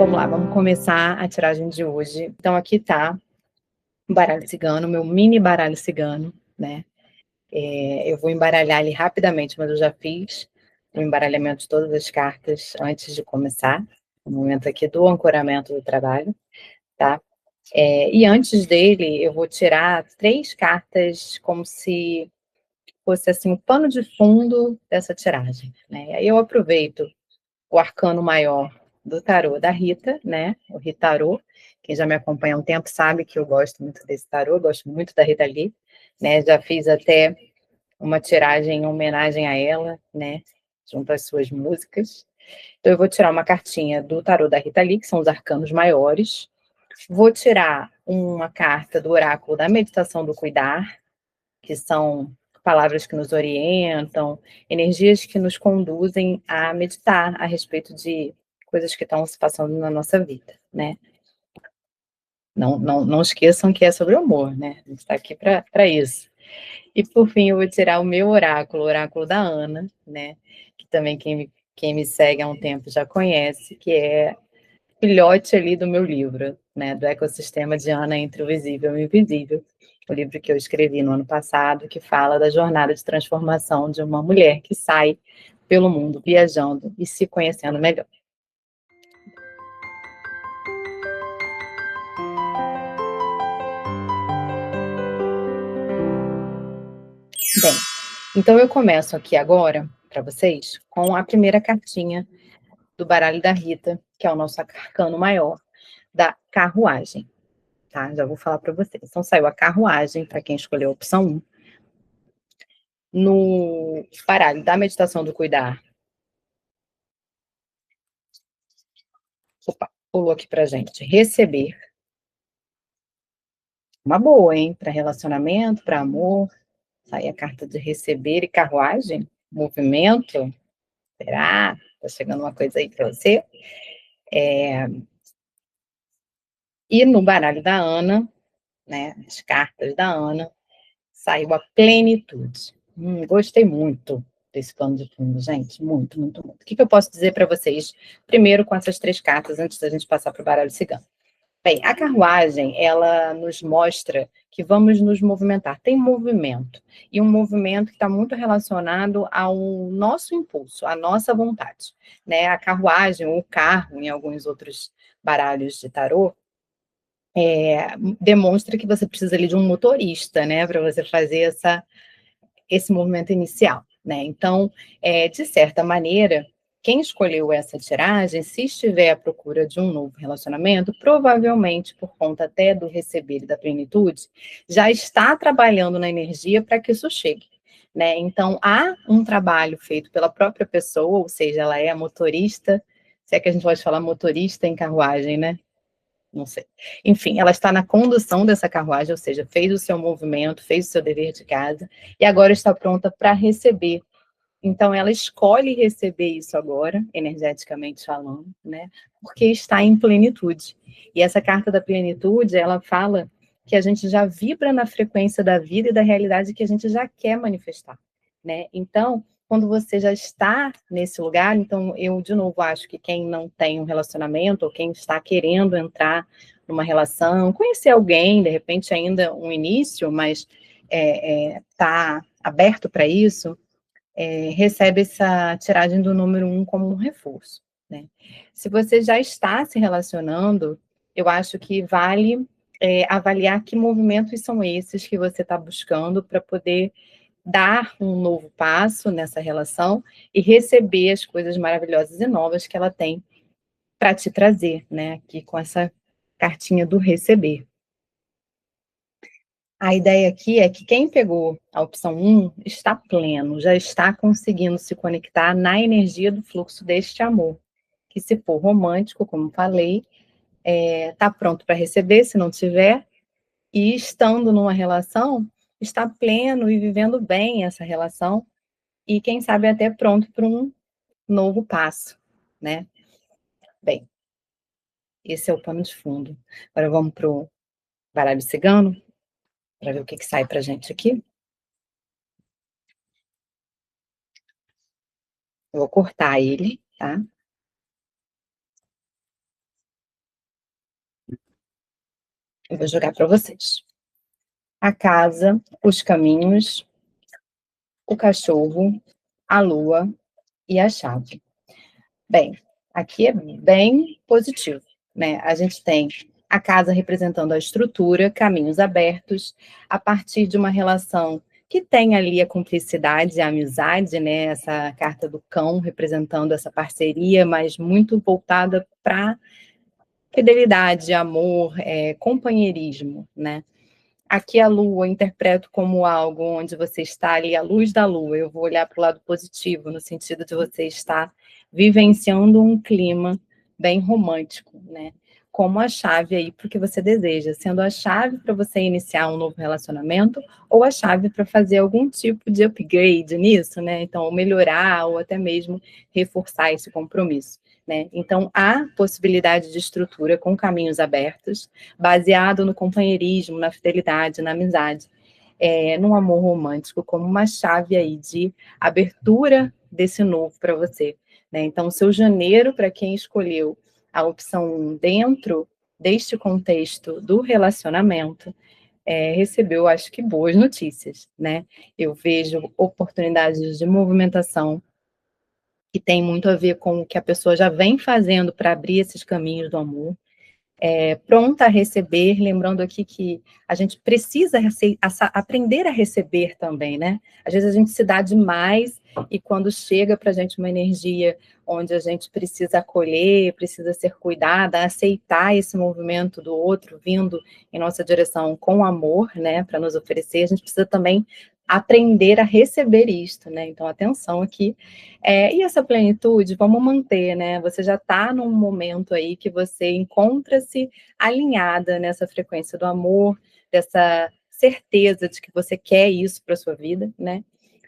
Vamos lá, vamos começar a tiragem de hoje. Então aqui tá o baralho cigano, meu mini baralho cigano, né? Eu vou embaralhar ele rapidamente, mas eu já fiz o embaralhamento de todas as cartas antes de começar, no momento aqui do ancoramento do trabalho, tá? E antes dele, eu vou tirar 3 cartas como se fosse assim o pano de fundo dessa tiragem, né? Aí eu aproveito o arcano maior do tarô da Rita, né? O Ritarô. Quem já me acompanha há um tempo sabe que eu gosto muito desse tarô, gosto muito da Rita Lee, né? Já fiz até uma tiragem em homenagem a ela, né? Junto às suas músicas. Então eu vou tirar uma cartinha do tarô da Rita Lee, que são os arcanos maiores. Vou tirar uma carta do oráculo da meditação do cuidar, que são palavras que nos orientam, energias que nos conduzem a meditar a respeito de coisas que estão se passando na nossa vida, né? Não esqueçam que é sobre o amor, né? A gente está aqui para isso. E por fim, eu vou tirar o meu oráculo, o oráculo da Ana, né? Que também quem me segue há um tempo já conhece, que é filhote ali do meu livro, né? Do Ecossistema de Ana entre o Visível e o Invisível. O livro que eu escrevi no ano passado, que fala da jornada de transformação de uma mulher que sai pelo mundo viajando e se conhecendo melhor. Bem, então eu começo aqui agora, para vocês, com a primeira cartinha do baralho da Rita, que é o nosso arcano maior, da carruagem, tá? Já vou falar para vocês. Então saiu a carruagem, para quem escolheu a opção 1. No baralho da meditação do cuidar, opa, pulou aqui pra gente, receber. Uma boa, hein? Para relacionamento, para amor. Sai a carta de receber e carruagem. Movimento. Será? Tá chegando uma coisa aí para você. E no baralho da Ana, né? As cartas da Ana, saiu a plenitude. Gostei muito desse plano de fundo, gente. Muito, muito, muito. O que eu posso dizer para vocês, primeiro, com essas 3 cartas, antes da gente passar para o baralho cigano? Bem, a carruagem, ela nos mostra que vamos nos movimentar. Tem movimento. E um movimento que está muito relacionado ao nosso impulso, à nossa vontade, né? A carruagem, ou o carro, em alguns outros baralhos de tarô, demonstra que você precisa ali de um motorista, né? Para você fazer esse movimento inicial, né? Então, de certa maneira, quem escolheu essa tiragem, se estiver à procura de um novo relacionamento, provavelmente, por conta até do receber e da plenitude, já está trabalhando na energia para que isso chegue, né? Então, há um trabalho feito pela própria pessoa, ou seja, ela é a motorista, se é que a gente pode falar motorista em carruagem, né? Não sei. Enfim, ela está na condução dessa carruagem, ou seja, fez o seu movimento, fez o seu dever de casa, e agora está pronta para receber. Então, ela escolhe receber isso agora, energeticamente falando, né? Porque está em plenitude. E essa carta da plenitude, ela fala que a gente já vibra na frequência da vida e da realidade que a gente já quer manifestar, né? Então, quando você já está nesse lugar, então eu, de novo, acho que quem não tem um relacionamento, ou quem está querendo entrar numa relação, conhecer alguém, de repente ainda um início, mas está aberto para isso, recebe essa tiragem do número 1 como um reforço, né? Se você já está se relacionando, eu acho que vale avaliar que movimentos são esses que você está buscando para poder dar um novo passo nessa relação e receber as coisas maravilhosas e novas que ela tem para te trazer, né? Aqui com essa cartinha do receber. A ideia aqui é que quem pegou a opção 1 está pleno, já está conseguindo se conectar na energia do fluxo deste amor. Que se for romântico, como falei, está pronto para receber, se não tiver, e estando numa relação, está pleno e vivendo bem essa relação, e quem sabe até pronto para um novo passo, né? Bem, esse é o pano de fundo. Agora vamos para o baralho cigano, para ver o que sai para a gente aqui. Eu vou cortar ele, tá? Eu vou jogar para vocês. A casa, os caminhos, o cachorro, a lua e a chave. Bem, aqui é bem positivo, né? A gente tem a casa representando a estrutura, caminhos abertos, a partir de uma relação que tem ali a cumplicidade e a amizade, né? Essa carta do cão representando essa parceria, mas muito voltada para fidelidade, amor, companheirismo, né? Aqui a lua eu interpreto como algo onde você está ali, à luz da lua. Eu vou olhar para o lado positivo, no sentido de você estar vivenciando um clima bem romântico, né? Como a chave aí para o que você deseja, sendo a chave para você iniciar um novo relacionamento ou a chave para fazer algum tipo de upgrade nisso, né? Então, ou melhorar ou até mesmo reforçar esse compromisso, né? Então, há possibilidade de estrutura com caminhos abertos, baseado no companheirismo, na fidelidade, na amizade, num amor romântico, como uma chave aí de abertura desse novo para você, né? Então, o seu janeiro, para quem escolheu a opção 1 dentro deste contexto do relacionamento, recebeu, acho que, boas notícias, né? Eu vejo oportunidades de movimentação que tem muito a ver com o que a pessoa já vem fazendo para abrir esses caminhos do amor, pronta a receber, lembrando aqui que a gente precisa aprender a receber também, né? Às vezes a gente se dá demais e quando chega para a gente uma energia onde a gente precisa acolher, precisa ser cuidada, aceitar esse movimento do outro vindo em nossa direção com amor, né, para nos oferecer, a gente precisa também aprender a receber isto, né? Então, atenção aqui. E essa plenitude, vamos manter, né? Você já está num momento aí que você encontra-se alinhada nessa frequência do amor, dessa certeza de que você quer isso para sua vida, né?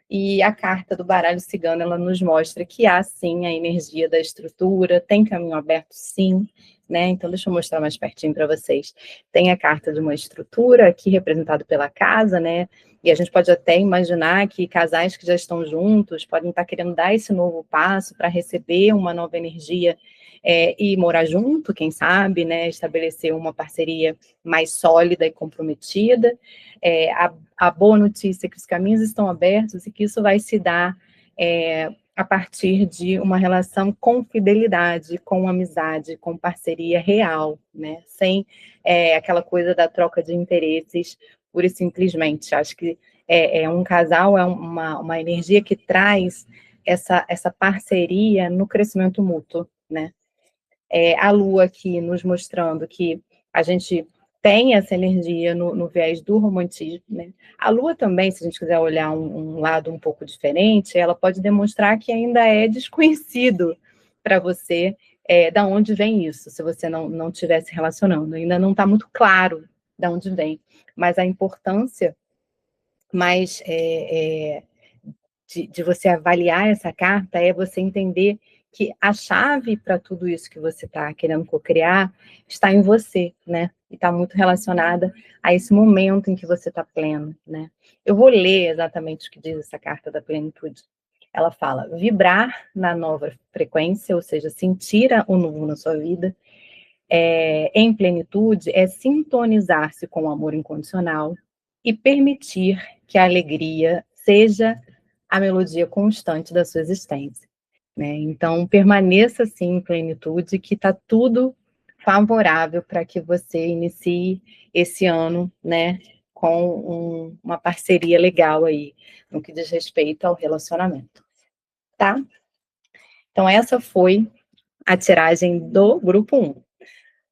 E a carta do baralho cigano, ela nos mostra que há, sim, a energia da estrutura, tem caminho aberto, sim, né? Então, deixa eu mostrar mais pertinho para vocês. Tem a carta de uma estrutura, aqui representada pela casa, né? E a gente pode até imaginar que casais que já estão juntos podem estar querendo dar esse novo passo para receber uma nova energia e morar junto, quem sabe, né? Estabelecer uma parceria mais sólida e comprometida. A boa notícia é que os caminhos estão abertos e que isso vai se dar a partir de uma relação com fidelidade, com amizade, com parceria real, né? Sem aquela coisa da troca de interesses pura e simplesmente. Acho que um casal, uma energia que traz essa parceria no crescimento mútuo, né? A Lua aqui nos mostrando que a gente tem essa energia no viés do romantismo, né? A Lua também, se a gente quiser olhar um lado um pouco diferente, ela pode demonstrar que ainda é desconhecido para você da onde vem isso, se você não estiver se relacionando. Ainda não está muito claro de onde vem, mas a importância mais de você avaliar essa carta é você entender que a chave para tudo isso que você está querendo cocriar está em você, né? E está muito relacionada a esse momento em que você está pleno, né? Eu vou ler exatamente o que diz essa carta da plenitude. Ela fala: vibrar na nova frequência, ou seja, sentir o novo na sua vida, em plenitude, é sintonizar-se com o amor incondicional e permitir que a alegria seja a melodia constante da sua existência, né? Então, permaneça assim em plenitude, que está tudo favorável para que você inicie esse ano, né, com uma parceria legal aí, no que diz respeito ao relacionamento, tá? Então, essa foi a tiragem do grupo 1.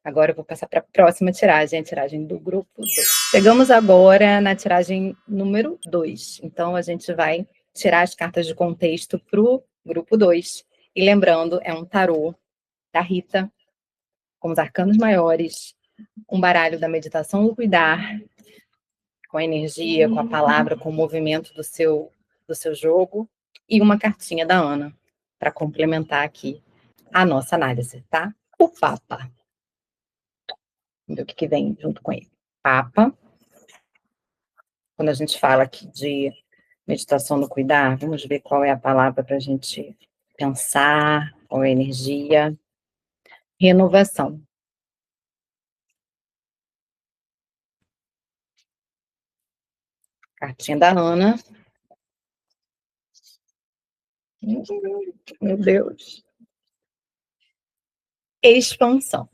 Agora eu vou passar para a próxima tiragem, a tiragem do grupo 2. Chegamos agora na tiragem número 2. Então, a gente vai tirar as cartas de contexto para o grupo 2. E lembrando, é um tarô da Rita, com os arcanos maiores, um baralho da meditação do cuidar, com a energia, com a palavra, com o movimento do seu jogo, e uma cartinha da Ana, para complementar aqui a nossa análise, tá? O Papa. Vamos ver o que vem junto com ele. Papa. Quando a gente fala aqui de meditação no cuidar, vamos ver qual é a palavra para a gente pensar, qual é a energia. Renovação. Cartinha da Ana. Meu Deus. Expansão.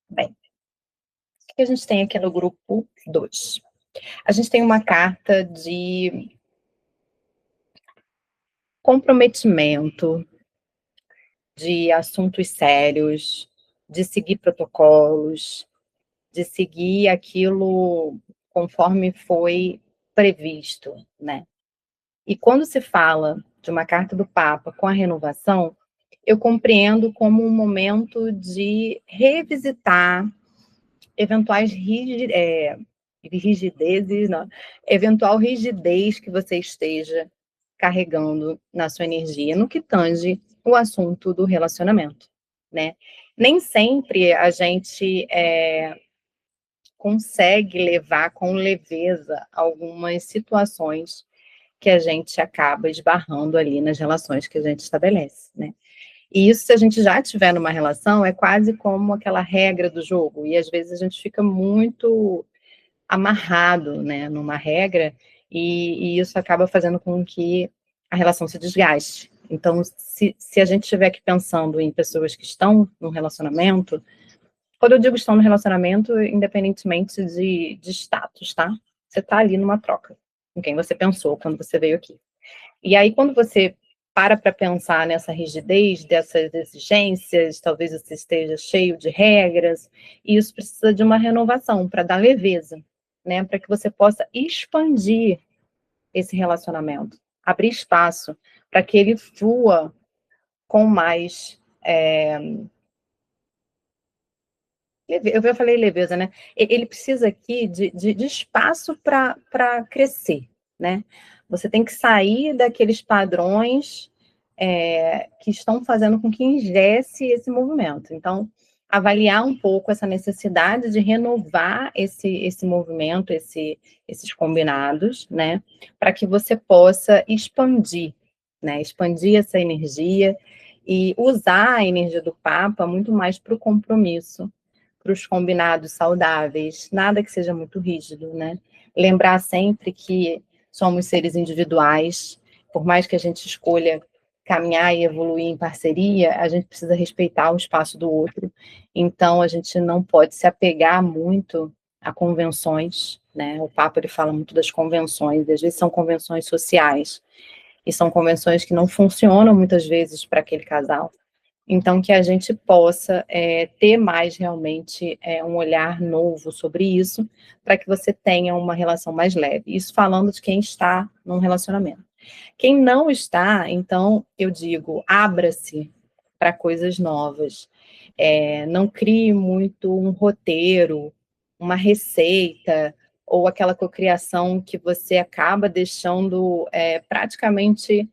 Bem, o que a gente tem aqui no grupo 2? A gente tem uma carta de comprometimento, de assuntos sérios, de seguir protocolos, de seguir aquilo conforme foi previsto, né? E quando se fala de uma carta do Papa com a renovação, eu compreendo como um momento de revisitar eventuais rigidezes, não, eventual rigidez que você esteja carregando na sua energia, no que tange o assunto do relacionamento, né? Nem sempre a gente consegue levar com leveza algumas situações que a gente acaba esbarrando ali nas relações que a gente estabelece, né? E isso, se a gente já tiver numa relação, é quase como aquela regra do jogo, e às vezes a gente fica muito amarrado, né, numa regra, e isso acaba fazendo com que a relação se desgaste. Então, se a gente estiver aqui pensando em pessoas que estão num relacionamento, quando eu digo estão no relacionamento, independentemente de status, tá? Você está ali numa troca com quem você pensou quando você veio aqui. E aí, quando você para pensar nessa rigidez, dessas exigências, talvez você esteja cheio de regras, e isso precisa de uma renovação para dar leveza, né? Para que você possa expandir esse relacionamento, abrir espaço para que ele flua com mais. Eu falei leveza, né? Ele precisa aqui de espaço para crescer, né? Você tem que sair daqueles padrões que estão fazendo com que ingesse esse movimento. Então, avaliar um pouco essa necessidade de renovar esse movimento, esses combinados, né? Para que você possa expandir, né? Expandir essa energia e usar a energia do Papa muito mais para o compromisso, para os combinados saudáveis, nada que seja muito rígido, né? Lembrar sempre que somos seres individuais, por mais que a gente escolha caminhar e evoluir em parceria, a gente precisa respeitar o espaço do outro. Então, a gente não pode se apegar muito a convenções, né? O Papa ele fala muito das convenções, e às vezes são convenções sociais, e são convenções que não funcionam muitas vezes para aquele casal. Então, que a gente possa ter mais realmente um olhar novo sobre isso, para que você tenha uma relação mais leve. Isso falando de quem está num relacionamento. Quem não está, então, eu digo, abra-se para coisas novas. Não crie muito um roteiro, uma receita, ou aquela cocriação que você acaba deixando praticamente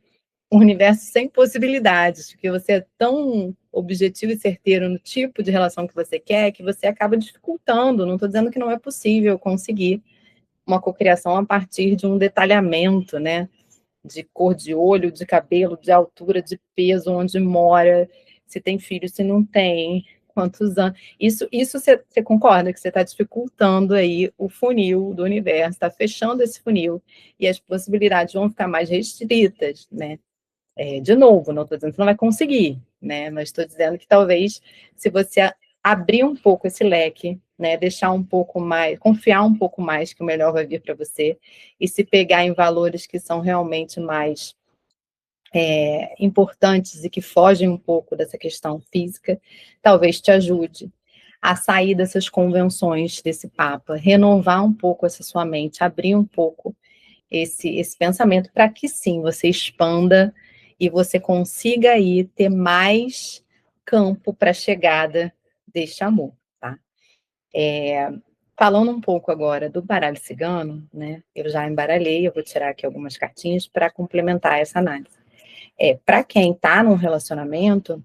um universo sem possibilidades, porque você é tão objetivo e certeiro no tipo de relação que você quer, que você acaba dificultando. Não estou dizendo que não é possível conseguir uma cocriação a partir de um detalhamento, né? De cor de olho, de cabelo, de altura, de peso, onde mora, se tem filho, se não tem, quantos anos. Isso você concorda que você está dificultando aí o funil do universo, está fechando esse funil, e as possibilidades vão ficar mais restritas, né? De novo, não estou dizendo que não vai conseguir, né? Mas estou dizendo que talvez, se você abrir um pouco esse leque, né? Deixar um pouco mais, confiar um pouco mais que o melhor vai vir para você, e se pegar em valores que são realmente mais importantes e que fogem um pouco dessa questão física, talvez te ajude a sair dessas convenções desse Papa, renovar um pouco essa sua mente, abrir um pouco esse pensamento para que sim, você expanda e você consiga aí ter mais campo para a chegada deste amor, tá? Falando um pouco agora do baralho cigano, né? Eu já embaralhei, eu vou tirar aqui algumas cartinhas para complementar essa análise. Para quem está num relacionamento,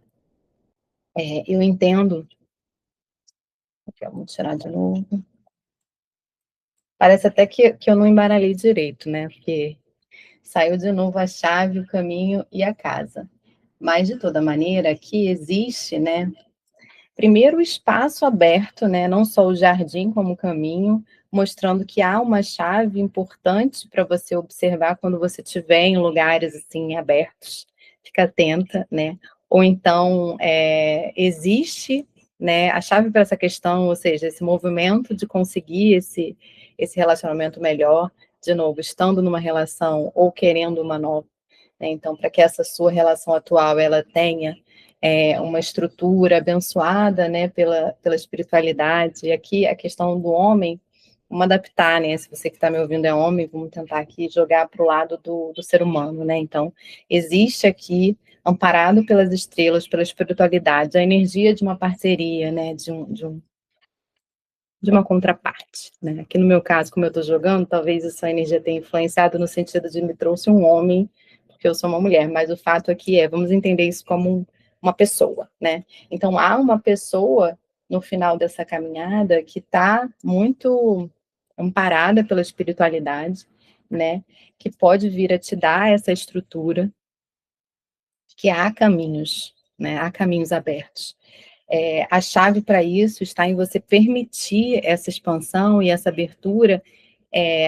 eu entendo. Aqui, vamos tirar de novo. Parece até que eu não embaralhei direito, né? Porque saiu de novo a chave, o caminho e a casa. Mas, de toda maneira, aqui existe, né? Primeiro, o espaço aberto, né? Não só o jardim como o caminho, mostrando que há uma chave importante para você observar quando você estiver em lugares, assim, abertos. Fica atenta, né? Ou então, existe, né, a chave para essa questão, ou seja, esse movimento de conseguir esse relacionamento melhor, de novo, estando numa relação ou querendo uma nova, né? Então, para que essa sua relação atual, ela tenha uma estrutura abençoada, né, pela espiritualidade. E aqui a questão do homem, vamos adaptar, né? Se você que está me ouvindo é homem, vamos tentar aqui jogar para o lado do ser humano, né? Então, existe aqui, amparado pelas estrelas, pela espiritualidade, a energia de uma parceria, né? De uma contraparte, né? Aqui no meu caso, como eu estou jogando, talvez essa energia tenha influenciado no sentido de me trouxe um homem, porque eu sou uma mulher, mas o fato aqui vamos entender isso como uma pessoa, né? Então, há uma pessoa no final dessa caminhada que está muito amparada pela espiritualidade, né? Que pode vir a te dar essa estrutura, que há caminhos, né? Há caminhos abertos. A chave para isso está em você permitir essa expansão e essa abertura.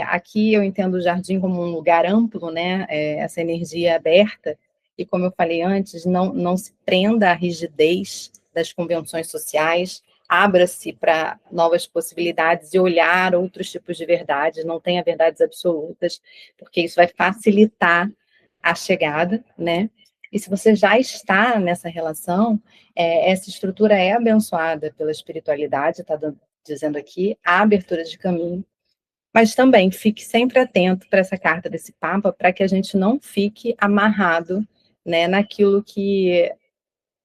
Aqui eu entendo o jardim como um lugar amplo, né? Essa energia aberta, e como eu falei antes, não se prenda à rigidez das convenções sociais, abra-se para novas possibilidades e olhar outros tipos de verdades, não tenha verdades absolutas, porque isso vai facilitar a chegada, né? E se você já está nessa relação, essa estrutura é abençoada pela espiritualidade, está dizendo aqui, a abertura de caminho, mas também fique sempre atento para essa carta desse Papa, para que a gente não fique amarrado, né, naquilo que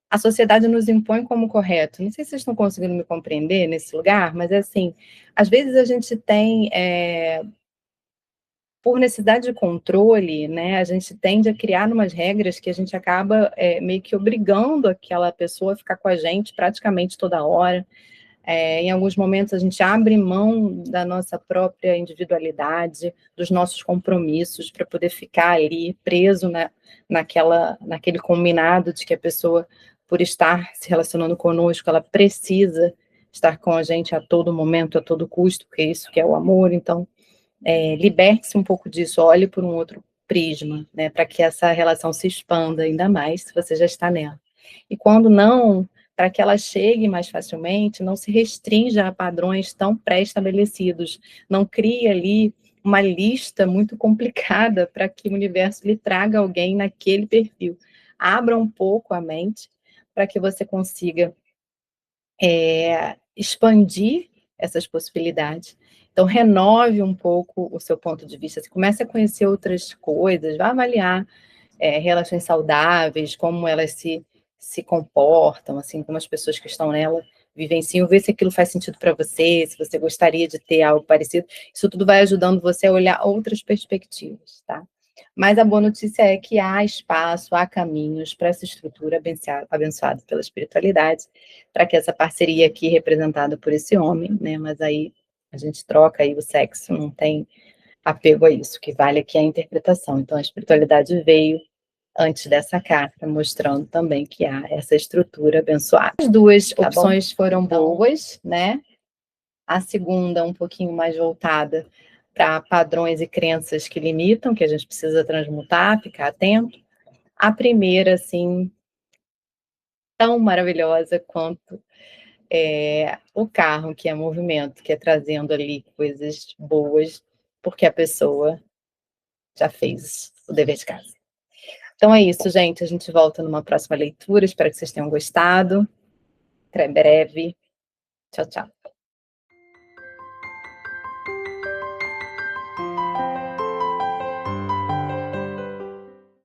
a sociedade nos impõe como correto. Não sei se vocês estão conseguindo me compreender nesse lugar, mas é assim, às vezes a gente tem, por necessidade de controle, né, a gente tende a criar umas regras que a gente acaba meio que obrigando aquela pessoa a ficar com a gente praticamente toda hora. Em alguns momentos a gente abre mão da nossa própria individualidade, dos nossos compromissos, para poder ficar ali preso naquele combinado de que a pessoa, por estar se relacionando conosco, ela precisa estar com a gente a todo momento, a todo custo, porque é isso que é o amor. Então, liberte-se um pouco disso, olhe por um outro prisma, né, para que essa relação se expanda ainda mais, se você já está nela. E quando não, para que ela chegue mais facilmente, não se restrinja a padrões tão pré-estabelecidos, não crie ali uma lista muito complicada para que o universo lhe traga alguém naquele perfil. Abra um pouco a mente para que você consiga expandir essas possibilidades. Então, renove um pouco o seu ponto de vista. Você comece a conhecer outras coisas, vá avaliar relações saudáveis, como elas se comportam, assim, como as pessoas que estão nela vivenciam, ver se aquilo faz sentido para você, se você gostaria de ter algo parecido. Isso tudo vai ajudando você a olhar outras perspectivas, tá? Mas a boa notícia é que há espaço, há caminhos para essa estrutura abençoada pela espiritualidade, para que essa parceria aqui representada por esse homem, né? Mas aí a gente troca aí o sexo, não tem apego a isso, que vale aqui a interpretação. Então a espiritualidade veio antes dessa carta, mostrando também que há essa estrutura abençoada. As duas opções foram boas, né? A segunda, um pouquinho mais voltada para padrões e crenças que limitam, que a gente precisa transmutar, ficar atento. A primeira, assim, tão maravilhosa quanto o carro, que é movimento, que é trazendo ali coisas boas, porque a pessoa já fez o dever de casa. Então é isso, gente. A gente volta numa próxima leitura. Espero que vocês tenham gostado. Até breve. Tchau, tchau.